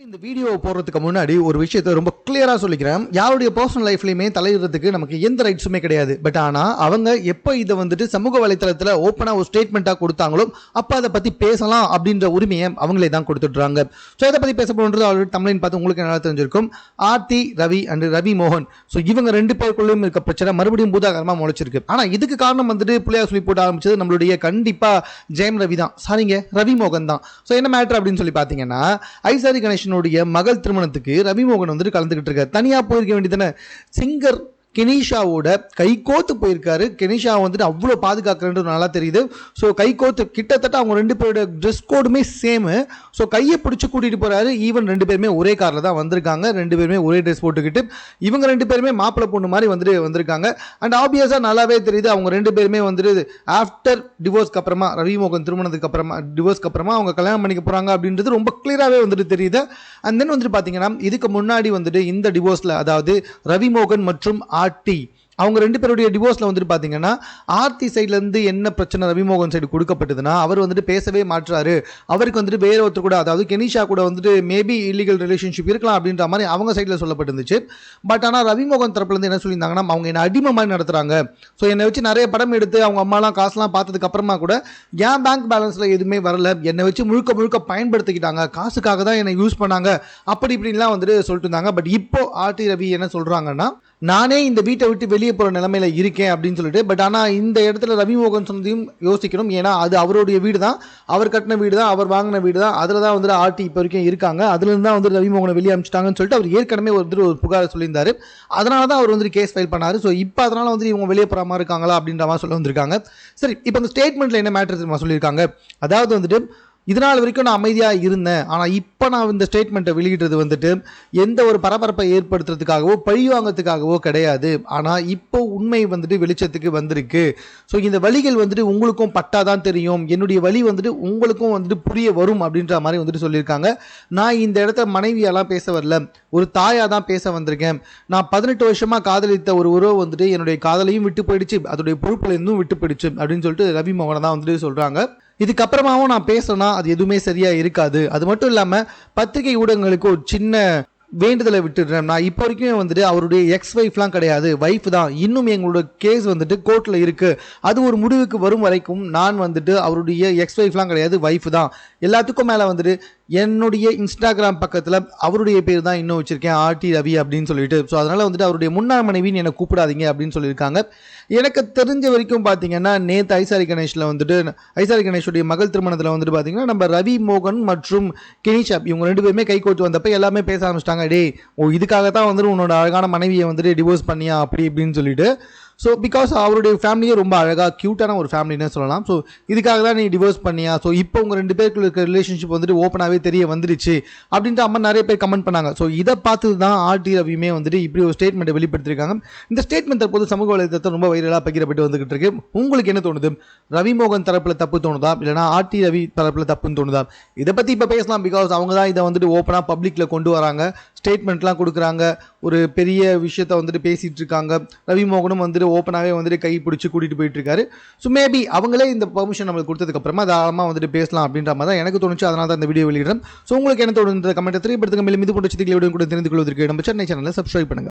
இந்த வீடியோ போடுறதுக்கு முன்னாடி ஒரு விஷயத்தை ரொம்ப கிளியராக சொல்லிக்கிறேன். யாருடைய பர்சனல் லைஃப்லையுமே தலையிடுறதுக்கு நமக்கு எந்த ரைட்ஸுமே கிடையாது. பட் ஆனால் அவங்க எப்போ இதை வந்துட்டு சமூக வலைத்தளத்தில் ஓப்பனாக ஒரு ஸ்டேட்மெண்ட்டாக கொடுத்தாங்களோ அப்போ அதை பற்றி பேசலாம் அப்படின்ற உரிமையை அவங்களே தான் கொடுத்துட்றாங்க. ஸோ இதை பற்றி பேச போகிறது ஆல்ரெடி தமிழின் பார்த்து உங்களுக்கு என்ன தெரிஞ்சிருக்கும். ஆர்த்தி ரவி அண்ட் ரவி மோகன், ஸோ இவங்க ரெண்டு பேருக்குள்ளேயும் இருக்க பிரச்சனை மறுபடியும் பூதாகரமாக முளைச்சிருக்கு. ஆனால் இதுக்கு காரணம் வந்துட்டு புள்ளையா சொல்லி போட்டு ஆரம்பிச்சது நம்மளுடைய கண்டிப்பாக ஜெயம் ரவி தான், சாரிங்க ரவி மோகன் தான். ஸோ என்ன மேட்ரு அப்படின்னு சொல்லி பார்த்தீங்கன்னா, ஐசாரி கணேஷ் மகள் திருமணத்துக்கு ரவி மோகன் வந்துட்டு கலந்துகிட்டு இருக்காரு. தனியா போயிருக்க வேண்டியதானே. சிங்கர் கெனிஷாவோட கைகோத்து போயிருக்காரு. கெனிஷா வந்துட்டு அவ்வளோ பாதுகாக்கிறன்றது நல்லா தெரியுது. ஸோ கைகோத்து கிட்டத்தட்ட அவங்க ரெண்டு பேரோட ட்ரெஸ் கோடுமே சேமு. ஸோ கையை பிடிச்சி கூட்டிகிட்டு போகிறாரு. ஈவன் ரெண்டு பேருமே ஒரே காரில் தான் வந்திருக்காங்க. ரெண்டு பேருமே ஒரே ட்ரெஸ் போட்டுக்கிட்டு இவங்க ரெண்டு பேருமே மாப்பிள்ளை பொண்ணு மாதிரி வந்துட்டு வந்திருக்காங்க. அண்ட் ஆப்வியஸாக நல்லாவே தெரியுது அவங்க ரெண்டு பேருமே வந்துட்டு ஆஃப்டர் டிவோர்ஸ்க்கு அப்புறமா, ரவி மோகன் திருமணத்துக்கு அப்புறமா, டிவோர்ஸ்க்கு அப்புறமா அவங்க கல்யாணம் பண்ணிக்க போகிறாங்க அப்படின்றது ரொம்ப கிளியராகவே வந்துட்டு தெரியுது. அண்ட் தென் வந்துட்டு பார்த்தீங்கன்னா, இதுக்கு முன்னாடி வந்துட்டு இந்த டிவோர்ஸில், அதாவது ரவி மோகன் மற்றும் ஆர்த்தி அவங்க ரெண்டு பேருடைய டிவோர்ஸில் வந்துட்டு பார்த்தீங்கன்னா, ஆர்த்தி சைட்லேருந்து என்ன பிரச்சனை ரவிமோகன் சைடு கொடுக்கப்பட்டதுன்னா, அவர் வந்துட்டு பேசவே மாட்டுறாரு. அவருக்கு வந்துட்டு வேற ஒருத்தர் கூட, அதாவது கெனிஷா கூட வந்துட்டு மேபி இல்லீகல் ரிலேஷன்ஷிப் இருக்கலாம் அப்படின்ற மாதிரி அவங்க சைடில் சொல்லப்பட்டிருந்துச்சு. பட் ஆனால் ரவிமோகன் தரப்புலேருந்து என்ன சொல்லியிருந்தாங்கன்னா, அவங்க என்ன அடிமை மாதிரி நடத்துகிறாங்க. ஸோ என்னை வச்சு நிறைய படம் எடுத்து அவங்க அம்மாலாம் காசுலாம் பார்த்ததுக்கு அப்புறமா கூட என் பேங்க் பேலன்ஸில் எதுவுமே வரல, என்னை வச்சு முழுக்க முழுக்க பயன்படுத்திக்கிட்டாங்க, காசுக்காக தான் என்னை யூஸ் பண்ணாங்க, அப்படி இப்படின்லாம் வந்துட்டு சொல்லிட்டு இருந்தாங்க. பட் இப்போ ஆர்த்தி ரவி என்ன சொல்கிறாங்கன்னா, நானே இந்த வீட்டை விட்டு வெளியே போகிற நிலைமையில இருக்கேன் அப்படின்னு சொல்லிட்டு. பட் ஆனால் இந்த இடத்துல ரவி மோகன் சொன்னதையும் யோசிக்கணும். ஏன்னா அது அவருடைய வீடு தான், அவர் கட்டின வீடு தான், அவர் வாங்கின வீடு தான். அதில் தான் வந்துட்டு ஆர்டி இப்போ வரைக்கும் இருக்காங்க. அதுலேருந்து தான் வந்து ரவி மோகனை வெளியே அனுப்பிச்சிட்டாங்கன்னு சொல்லிட்டு அவர் ஏற்கனவே ஒரு புகார் சொல்லியிருந்தாரு. அதனால தான் அவர் வந்துட்டு கேஸ் ஃபைல் பண்ணாரு. ஸோ இப்போ அதனால வந்து இவங்க வெளியே போகிற மாதிரி இருக்காங்களா அப்படின்ற மாதிரி சொல்ல வந்திருக்காங்க. சரி, இப்போ இந்த ஸ்டேட்மெண்ட்டில் என்ன மேட்டர் தெரியுமா சொல்லியிருக்காங்க. அதாவது வந்துட்டு, இதனால் வரைக்கும் நான் அமைதியாக இருந்தேன், ஆனால் இப்போ நான் இந்த ஸ்டேட்மெண்ட்டை வெளியிடுறது வந்துட்டு எந்த ஒரு பரபரப்பை ஏற்படுத்துறதுக்காகவோ பழிவாங்கிறதுக்காகவோ கிடையாது. ஆனால் இப்போ உண்மை வந்துட்டு வெளிச்சத்துக்கு வந்திருக்கு. ஸோ இந்த வழிகள் வந்துட்டு உங்களுக்கும் பட்டாதான் தெரியும், என்னுடைய வழி வந்துட்டு உங்களுக்கும் வந்துட்டு புரிய வரும் அப்படின்ற மாதிரி வந்துட்டு சொல்லியிருக்காங்க. நான் இந்த இடத்த மனைவியெல்லாம் பேச வரல, ஒரு தாயாக தான் பேச வந்திருக்கேன். நான் 18 வருஷமாக காதலித்த ஒரு உறவு வந்துட்டு என்னுடைய காதலையும் விட்டு போயிடுச்சு, அதோடைய பொறுப்புல இருந்தும் விட்டு போயிடுச்சு அப்படின்னு சொல்லிட்டு ரவி மோகனை தான் வந்துட்டு சொல்கிறாங்க. இதுக்கப்புறமாவும் நான் பேசுறேன்னா அது எதுவுமே சரியா இருக்காது. அது மட்டும் இல்லாமல் பத்திரிகை ஊடகங்களுக்கு ஒரு சின்ன வேண்டுதலை விட்டுடுறேன். நான் இப்போ வரைக்கும் வந்துட்டு அவருடைய எக்ஸ் ஒய்ஃப்லாம் கிடையாது, ஒய்ஃப் தான். இன்னும் எங்களோட கேஸ் வந்துட்டு கோர்ட்டில் இருக்குது. அது ஒரு முடிவுக்கு வரும் வரைக்கும் நான் வந்துட்டு அவருடைய எக்ஸ் ஒய்ஃப்லாம் கிடையாது, ஒய்ஃப் தான். எல்லாத்துக்கும் மேலே வந்துட்டு என்னுடைய இன்ஸ்டாகிராம் பக்கத்தில் அவருடைய பேர் தான் இன்னும் வச்சுருக்கேன், ஆர்டி ரவி அப்படின்னு சொல்லிட்டு. ஸோ அதனால் வந்துட்டு அவருடைய முன்னாள் மனைவின்னு என்னை கூப்பிடாதீங்க அப்படின்னு சொல்லியிருக்காங்க. எனக்கு தெரிஞ்ச வரைக்கும் பார்த்தீங்கன்னா, நேற்று ஐசாரி கணேஷில் வந்துட்டு, ஐசாரி கணேஷுடைய மகள் திருமணத்தில் வந்துட்டு பார்த்தீங்கன்னா, நம்ம ரவி மோகன் மற்றும் கெனிஷா இவங்க ரெண்டு பேருமே கை கோர்த்து வந்தப்போ எல்லாமே பேச ஆரம்பிச்சிட்டாங்க. டே, இதுக்காகத்தான் வந்துட்டு உன்னோட அழகான மனைவியை வந்துட்டு டிவோர்ஸ் பண்ணியா அப்படி இப்படின்னு சொல்லிட்டு. ஸோ பிகாஸ் அவருடைய ஃபேமிலியே ரொம்ப அழகாக க்யூட்டான ஒரு ஃபேமிலின்னு சொல்லலாம். ஸோ இதுக்காக தான் நீ டிவோர்ஸ் பண்ணியா, ஸோ இப்போ உங்கள் ரெண்டு பேருக்குள்ள இருக்க ரிலேஷன்ஷிப் வந்துட்டு ஓப்பனாகவே தெரிய வந்துருச்சு அப்படின்ட்டு அம்மா நிறைய பேர் கமெண்ட் பண்ணாங்க. ஸோ இதை பார்த்து தான் ஆர்டி ரவியுமே வந்துட்டு இப்படி ஒரு ஸ்டேட்மெண்ட்டை வெளிப்படுத்திருக்காங்க. இந்த ஸ்டேட்மெண்ட் தற்போது சமூக வலைத்தளத்தை ரொம்ப வைரலாக பகிரப்பட்டு வந்துகிட்டு இருக்கு. உங்களுக்கு என்ன தோணுது? ரவி மோகன் தரப்பில் தப்பு தோணுதா, இல்லைனா ஆர்டி ரவி தரப்பில் தப்புன்னு தோணுதா? இதை பற்றி இப்போ பேசலாம். பிகாஸ் அவங்க தான் இதை வந்துட்டு ஓப்பனாக பப்ளிக்கில் கொண்டு வராங்க, ஸ்டேட்மெண்ட்லாம் கொடுக்குறாங்க, ஒரு பெரிய விஷயத்த வந்துட்டு பேசிகிட்டு இருக்காங்க. ரவி மோகனும் வந்துட்டு ஓப்பனாகவே வந்துட்டு கை பிடிச்சி கூட்டிகிட்டு போயிட்டு இருக்காரு. ஸோ மேபி அவங்களே இந்த பெர்மிஷன் நம்மளுக்கு கொடுத்ததுக்கப்புறமா தாராளமாக வந்துட்டு பேசலாம் அப்படின்ற மாதிரி தான் எனக்கு தோணுச்சு. அதனால தான் இந்த வீடியோ வெளியிடுறேன். ஸோ உங்களுக்கு என்ன தோணுது கமெண்ட் தெரியப்படுத்துங்க. மேலும் இது போன்ற செய்திகளை கூட தெரிந்து கொள்வதற்கு நம்ம சென்னை சேனலை சப்ஸ்கிரைப் பண்ணுங்கள்.